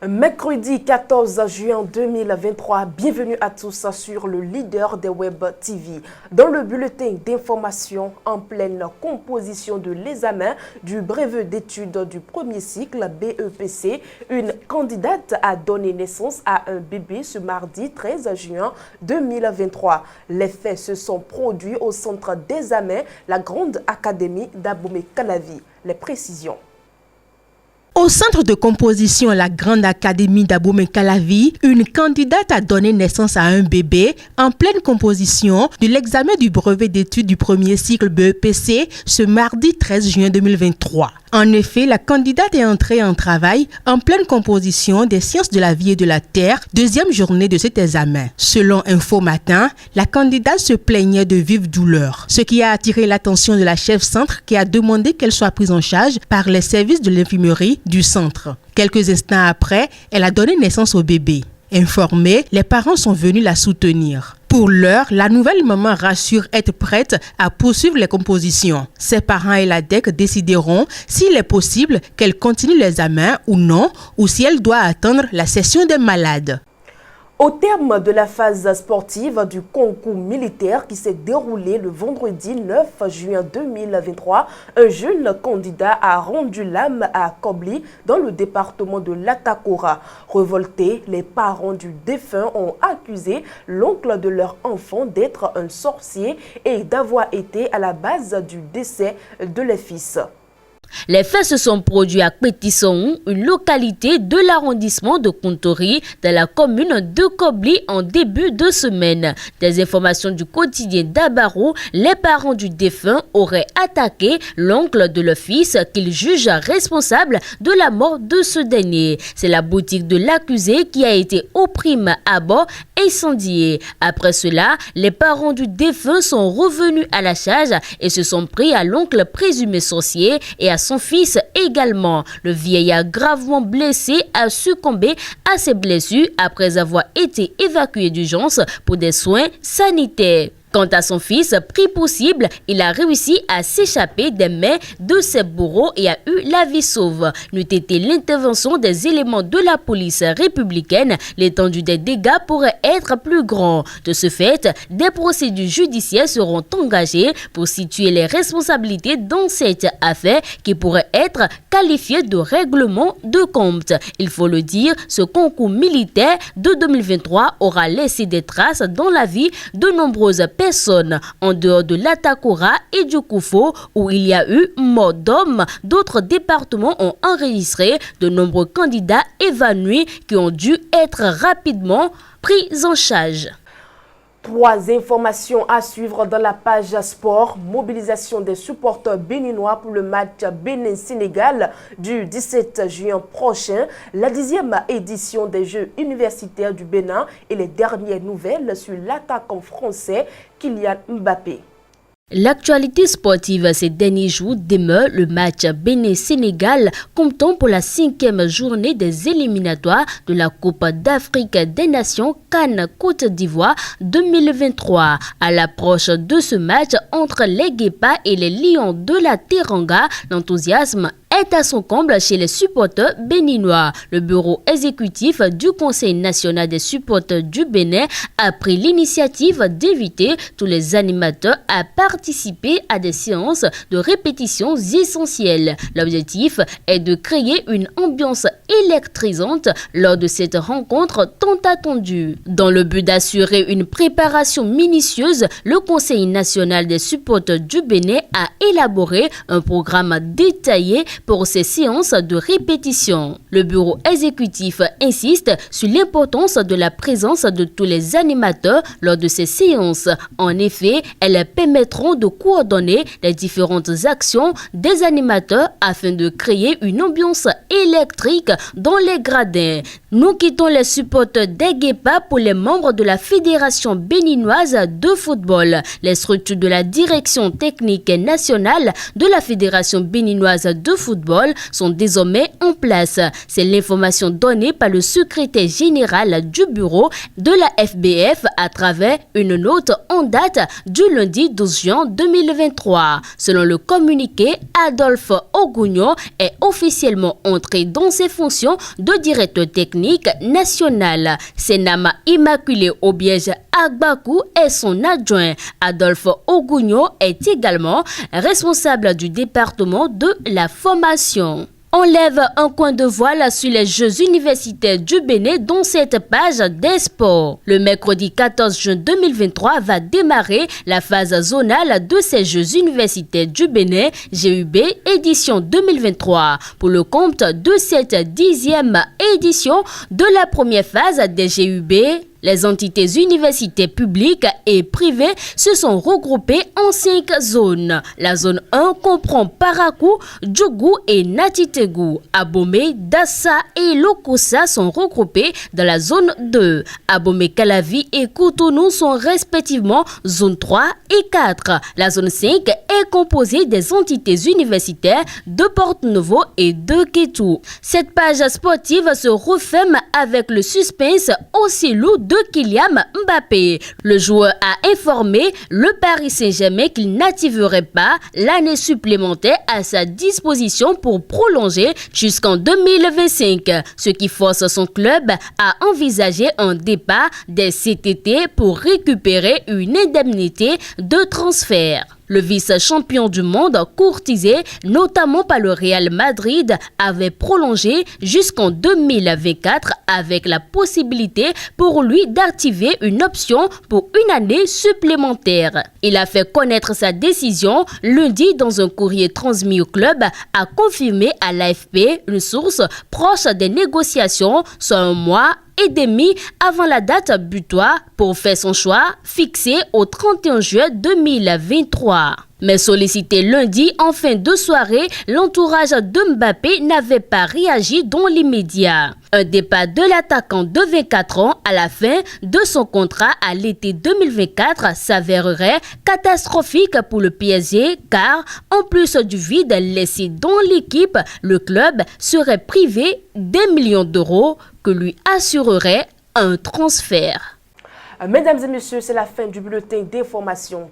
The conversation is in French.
Mercredi 14 juin 2023, bienvenue à tous sur le leader des Web TV. Dans le bulletin d'information en pleine composition de l'examen du brevet d'études du premier cycle BEPC, une candidate a donné naissance à un bébé ce mardi 13 juin 2023. Les faits se sont produits au centre d'examen, la Grande Académie d'Abomey-Calavi. Les précisions. Au centre de composition la Grande Académie d'Abomey-Calavi, une candidate a donné naissance à un bébé en pleine composition de l'examen du brevet d'études du premier cycle BEPC ce mardi 13 juin 2023. En effet, la candidate est entrée en travail en pleine composition des sciences de la vie et de la terre, deuxième journée de cet examen. Selon Info Matin, la candidate se plaignait de vives douleurs, ce qui a attiré l'attention de la chef centre qui a demandé qu'elle soit prise en charge par les services de l'infirmerie du centre. Quelques instants après, elle a donné naissance au bébé. Informés, les parents sont venus la soutenir. Pour l'heure, la nouvelle maman rassure être prête à poursuivre les compositions. Ses parents et la DEC décideront s'il est possible qu'elle continue l'examen ou non, ou si elle doit attendre la session des malades. Au terme de la phase sportive du concours militaire qui s'est déroulé le vendredi 9 juin 2023, un jeune candidat a rendu l'âme à Kobli dans le département de l'Atakora. Révoltés, les parents du défunt ont accusé l'oncle de leur enfant d'être un sorcier et d'avoir été à la base du décès de leur fils. Les faits se sont produits à Pétisson, une localité de l'arrondissement de Kontori, dans la commune de Kobli en début de semaine. Des informations du quotidien d'Abaro, les parents du défunt auraient attaqué l'oncle de leur fils qu'ils jugent responsable de la mort de ce dernier. C'est la boutique de l'accusé qui a été au prime abord incendiée. Après cela, les parents du défunt sont revenus à la charge et se sont pris à l'oncle présumé sorcier et à son fils également. Le vieillard gravement blessé a succombé à ses blessures après avoir été évacué d'urgence pour des soins sanitaires. Quant à son fils, pris pour cible, il a réussi à s'échapper des mains de ses bourreaux et a eu la vie sauve. N'eût été l'intervention des éléments de la police républicaine, l'étendue des dégâts pourrait être plus grand. De ce fait, des procédures judiciaires seront engagées pour situer les responsabilités dans cette affaire qui pourrait être qualifiée de règlement de compte. Il faut le dire, ce concours militaire de 2023 aura laissé des traces dans la vie de nombreuses personnes en dehors de l'Atakora et du Koufo où il y a eu mort d'hommes. D'autres départements ont enregistré de nombreux candidats évanouis qui ont dû être rapidement pris en charge. 3 informations à suivre dans la page sport. Mobilisation des supporters béninois pour le match Bénin-Sénégal du 17 juin prochain. La 10e édition des Jeux universitaires du Bénin et les dernières nouvelles sur l'attaquant français Kylian Mbappé. L'actualité sportive ces derniers jours demeure le match Bénin-Sénégal, comptant pour la 5e journée des éliminatoires de la Coupe d'Afrique des Nations CAN Côte d'Ivoire 2023. À l'approche de ce match entre les Guépards et les Lions de la Teranga, l'enthousiasme est à son comble chez les supporters béninois. Le bureau exécutif du Conseil national des supporters du Bénin a pris l'initiative d'inviter tous les animateurs à participer à des séances de répétitions essentielles. L'objectif est de créer une ambiance électrisante lors de cette rencontre tant attendue. Dans le but d'assurer une préparation minutieuse, le Conseil national des supporters du Bénin a élaboré un programme détaillé pour ces séances de répétition. Le bureau exécutif insiste sur l'importance de la présence de tous les animateurs lors de ces séances. En effet, elles permettront de coordonner les différentes actions des animateurs afin de créer une ambiance électrique dans les gradins. Nous quittons les supporters des Guépards pour les membres de la Fédération béninoise de football. Les structures de la direction technique nationale de la Fédération béninoise de football football sont désormais en place. C'est l'information donnée par le secrétaire général du bureau de la FBF à travers une note en date du lundi 12 juin 2023. Selon le communiqué, Adolphe Ogugno est officiellement entré dans ses fonctions de directeur technique national. Senama Immaculé Obiège Agbakou est son adjoint. Adolphe Ogugno est également responsable du département de la formation. On lève un coin de voile sur les Jeux universitaires du Bénin dans cette page des sports. Le mercredi 14 juin 2023 va démarrer la phase zonale de ces Jeux universitaires du Bénin, GUB édition 2023. Pour le compte de cette 10e édition de la première phase des GUB, les entités universitaires publiques et privées se sont regroupées en 5 zones. La zone 1 comprend Parakou, Djougou et Natitegu. Abomey, Dassa et Lokossa sont regroupés dans la zone 2. Abomey, Calavi et Cotonou sont respectivement zone 3 et 4. La zone 5 est composée des entités universitaires de Porto-Novo et de Kétou. Cette page sportive se referme avec le suspense aussi lourd de Kylian Mbappé. Le joueur a informé le Paris Saint-Germain qu'il n'activerait pas l'année supplémentaire à sa disposition pour prolonger jusqu'en 2025, ce qui force son club à envisager un départ dès cet été pour récupérer une indemnité de transfert. Le vice-champion du monde, courtisé notamment par le Real Madrid, avait prolongé jusqu'en 2024 avec la possibilité pour lui d'activer une option pour une année supplémentaire. Il a fait connaître sa décision lundi dans un courrier transmis au club, a confirmé à l'AFP une source proche des négociations, soit un mois et demi avant la date butoir pour faire son choix fixé au 31 juillet 2023. Mais sollicité lundi en fin de soirée, l'entourage de Mbappé n'avait pas réagi dans l'immédiat. Un départ de l'attaquant de 24 ans à la fin de son contrat à l'été 2024 s'avérerait catastrophique pour le PSG car, en plus du vide laissé dans l'équipe, le club serait privé des millions d'euros que lui assurerait un transfert. Mesdames et messieurs, c'est la fin du bulletin d'information.